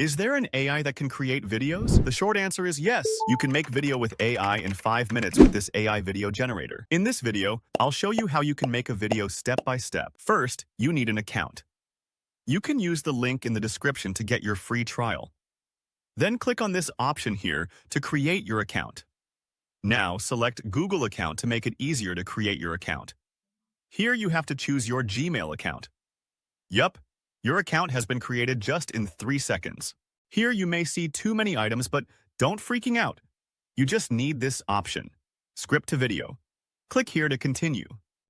Is there an AI that can create videos? The short answer is yes. You can make video with AI in 5 minutes with this AI video generator. In this video, I'll show you how you can make a video step by step. First, you need an account. You can use the link in the description to get your free trial. Then click on this option here to create your account. Now, select Google account to make it easier to create your account. Here you have to choose your Gmail account. Yup, your account has been created just in 3 seconds. Here you may see too many items, but don't freaking out. You just need this option, script to video. Click here to continue.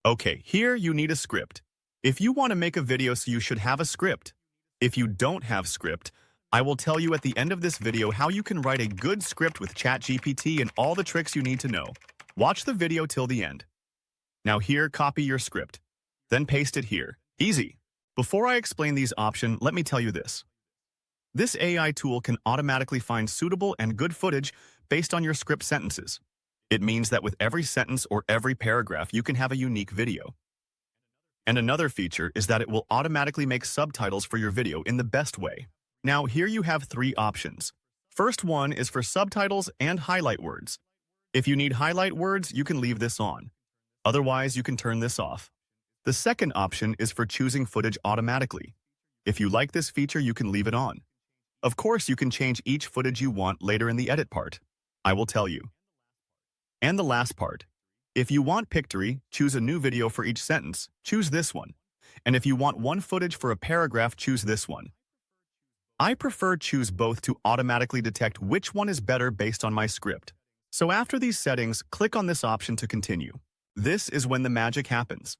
Okay, here you need a script. If you want to make a video, so you should have a script. If you don't have script, I will tell you at the end of this video how you can write a good script with ChatGPT and all the tricks you need to know. Watch the video till the end. Now here, copy your script. Then paste it here. Easy. Before I explain these options, let me tell you this. This AI tool can automatically find suitable and good footage based on your script sentences. It means that with every sentence or every paragraph, you can have a unique video. And another feature is that it will automatically make subtitles for your video in the best way. Now here you have 3 options. First one is for subtitles and highlight words. If you need highlight words, you can leave this on. Otherwise, you can turn this off. The second option is for choosing footage automatically. If you like this feature, you can leave it on. Of course, you can change each footage you want later in the edit part. I will tell you. And the last part. If you want pictory, choose a new video for each sentence. Choose this one. And if you want one footage for a paragraph, choose this one. I prefer choose both to automatically detect which one is better based on my script. So after these settings, click on this option to continue. This is when the magic happens.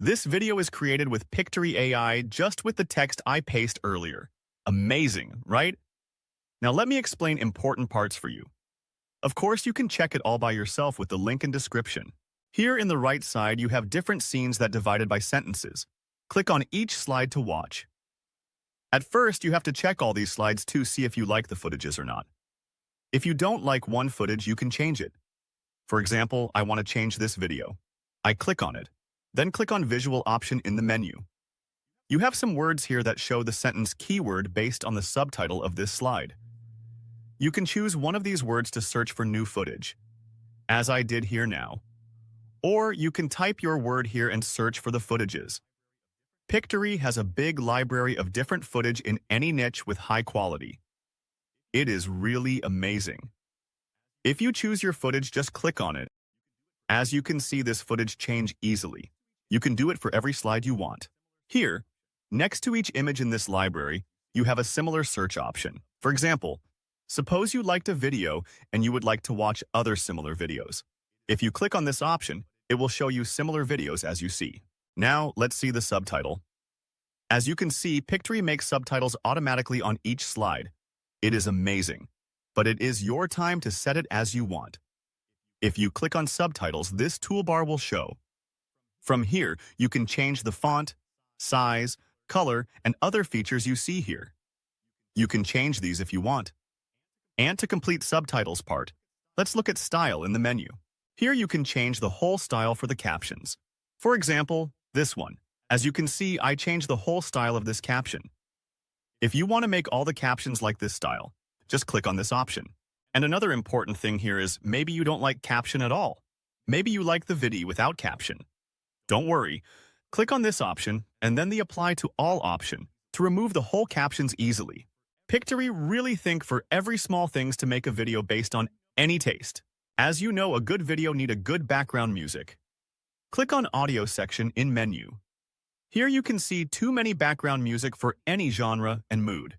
This video is created with Pictory AI just with the text I pasted earlier. Amazing, right? Now let me explain important parts for you. Of course, you can check it all by yourself with the link in description. Here in the right side, you have different scenes that divided by sentences. Click on each slide to watch. At first, you have to check all these slides to see if you like the footages or not. If you don't like one footage, you can change it. For example, I want to change this video. I click on it. Then click on Visual option in the menu. You have some words here that show the sentence keyword based on the subtitle of this slide. You can choose one of these words to search for new footage, as I did here now. Or you can type your word here and search for the footages. Pictory has a big library of different footage in any niche with high quality. It is really amazing. If you choose your footage, just click on it. As you can see, this footage change easily. You can do it for every slide you want. Here, next to each image in this library, you have a similar search option. For example, suppose you liked a video and you would like to watch other similar videos. If you click on this option, it will show you similar videos as you see. Now, let's see the subtitle. As you can see, Pictory makes subtitles automatically on each slide. It is amazing, but it is your time to set it as you want. If you click on subtitles, this toolbar will show. From here, you can change the font, size, color, and other features you see here. You can change these if you want. And to complete subtitles part, let's look at style in the menu. Here you can change the whole style for the captions. For example, this one. As you can see, I changed the whole style of this caption. If you want to make all the captions like this style, just click on this option. And another important thing here is maybe you don't like caption at all. Maybe you like the video without caption. Don't worry. Click on this option and then the Apply to All option to remove the whole captions easily. Pictory really think for every small things to make a video based on any taste. As you know, a good video need a good background music. Click on Audio section in menu. Here you can see too many background music for any genre and mood.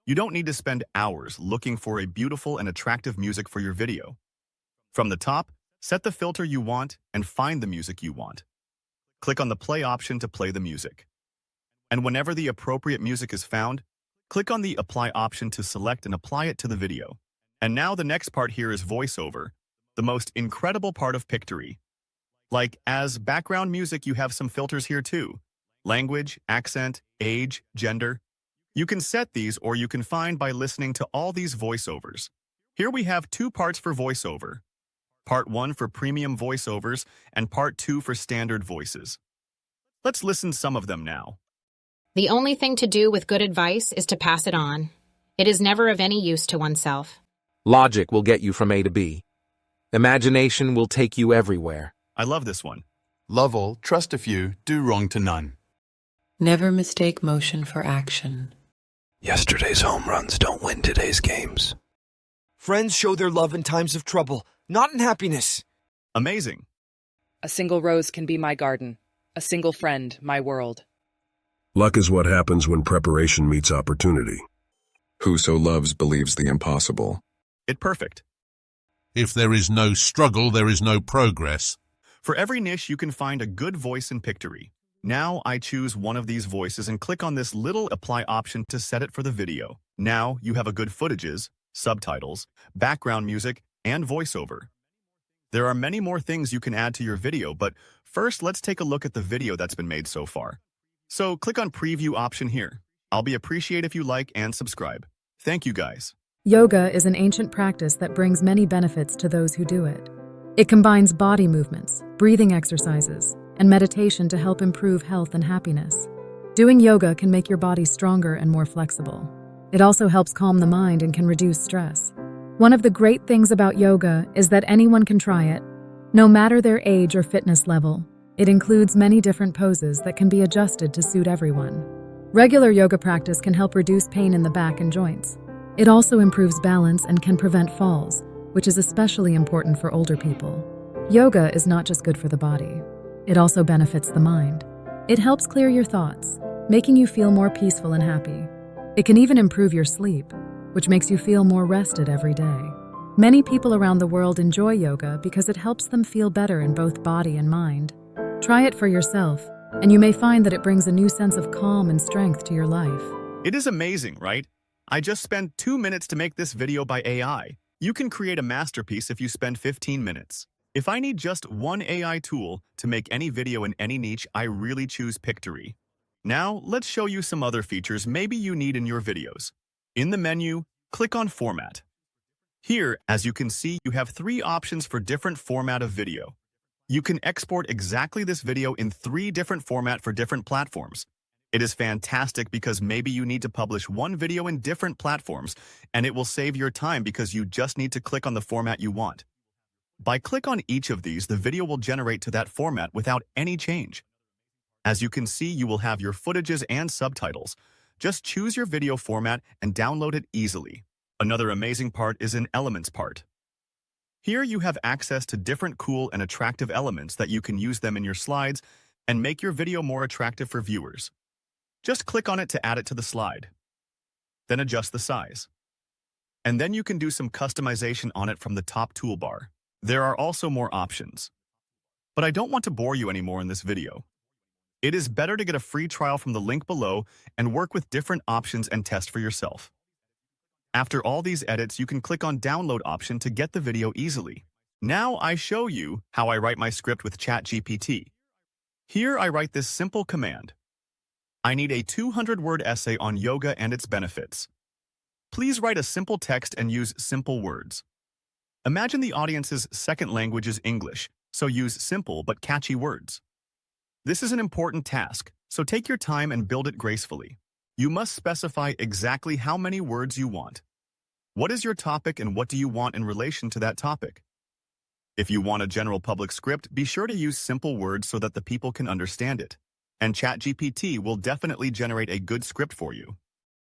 You don't need to spend hours looking for a beautiful and attractive music for your video. From the top, set the filter you want and find the music you want. Click on the play option to play the music. And whenever the appropriate music is found, click on the apply option to select and apply it to the video. And now the next part here is voiceover, the most incredible part of Pictory. Like as background music, you have some filters here too. Language, accent, age, gender. You can set these or you can find by listening to all these voiceovers. Here we have 2 parts for voiceover. Part 1 for premium voiceovers and Part 2 for standard voices. Let's listen some of them now. The only thing to do with good advice is to pass it on. It is never of any use to oneself. Logic will get you from A to B. Imagination will take you everywhere. I love this one. Love all, trust a few, do wrong to none. Never mistake motion for action. Yesterday's home runs don't win today's games. Friends show their love in times of trouble, not in happiness. Amazing. A single rose can be my garden. A single friend, my world. Luck is what happens when preparation meets opportunity. Whoso loves believes the impossible. It's perfect. If there is no struggle, there is no progress. For every niche, you can find a good voice in Pictory. Now I choose one of these voices and click on this little apply option to set it for the video. Now you have a good footages, subtitles, background music, and voiceover. There are many more things you can add to your video, but first let's take a look at the video that's been made so far. So click on preview option here. I'll be appreciated if you like and subscribe. Thank you guys. Yoga is an ancient practice that brings many benefits to those who do it. It combines body movements, breathing exercises, and meditation to help improve health and happiness. Doing yoga can make your body stronger and more flexible. It also helps calm the mind and can reduce stress. One of the great things about yoga is that anyone can try it, no matter their age or fitness level. It includes many different poses that can be adjusted to suit everyone. Regular yoga practice can help reduce pain in the back and joints. It also improves balance and can prevent falls, which is especially important for older people. Yoga is not just good for the body. It also benefits the mind. It helps clear your thoughts, making you feel more peaceful and happy. It can even improve your sleep, which makes you feel more rested every day. Many people around the world enjoy yoga because it helps them feel better in both body and mind. Try it for yourself, and you may find that it brings a new sense of calm and strength to your life. It is amazing, right? I just spent 2 minutes to make this video by AI. You can create a masterpiece if you spend 15 minutes. If I need just one AI tool to make any video in any niche, I really choose Pictory. Now, let's show you some other features maybe you need in your videos. In the menu, click on Format. Here, as you can see, you have 3 options for different format of video. You can export exactly this video in 3 different formats for different platforms. It is fantastic because maybe you need to publish one video in different platforms, and it will save your time because you just need to click on the format you want. By click on each of these, the video will generate to that format without any change. As you can see, you will have your footages and subtitles. Just choose your video format and download it easily. Another amazing part is in Elements part. Here you have access to different cool and attractive elements that you can use them in your slides and make your video more attractive for viewers. Just click on it to add it to the slide. Then adjust the size. And then you can do some customization on it from the top toolbar. There are also more options. But I don't want to bore you anymore in this video. It is better to get a free trial from the link below and work with different options and test for yourself. After all these edits, you can click on Download option to get the video easily. Now I show you how I write my script with ChatGPT. Here I write this simple command. I need a 200-word essay on yoga and its benefits. Please write a simple text and use simple words. Imagine the audience's second language is English, so use simple but catchy words. This is an important task, so take your time and build it gracefully. You must specify exactly how many words you want. What is your topic and what do you want in relation to that topic? If you want a general public script, be sure to use simple words so that the people can understand it. And ChatGPT will definitely generate a good script for you.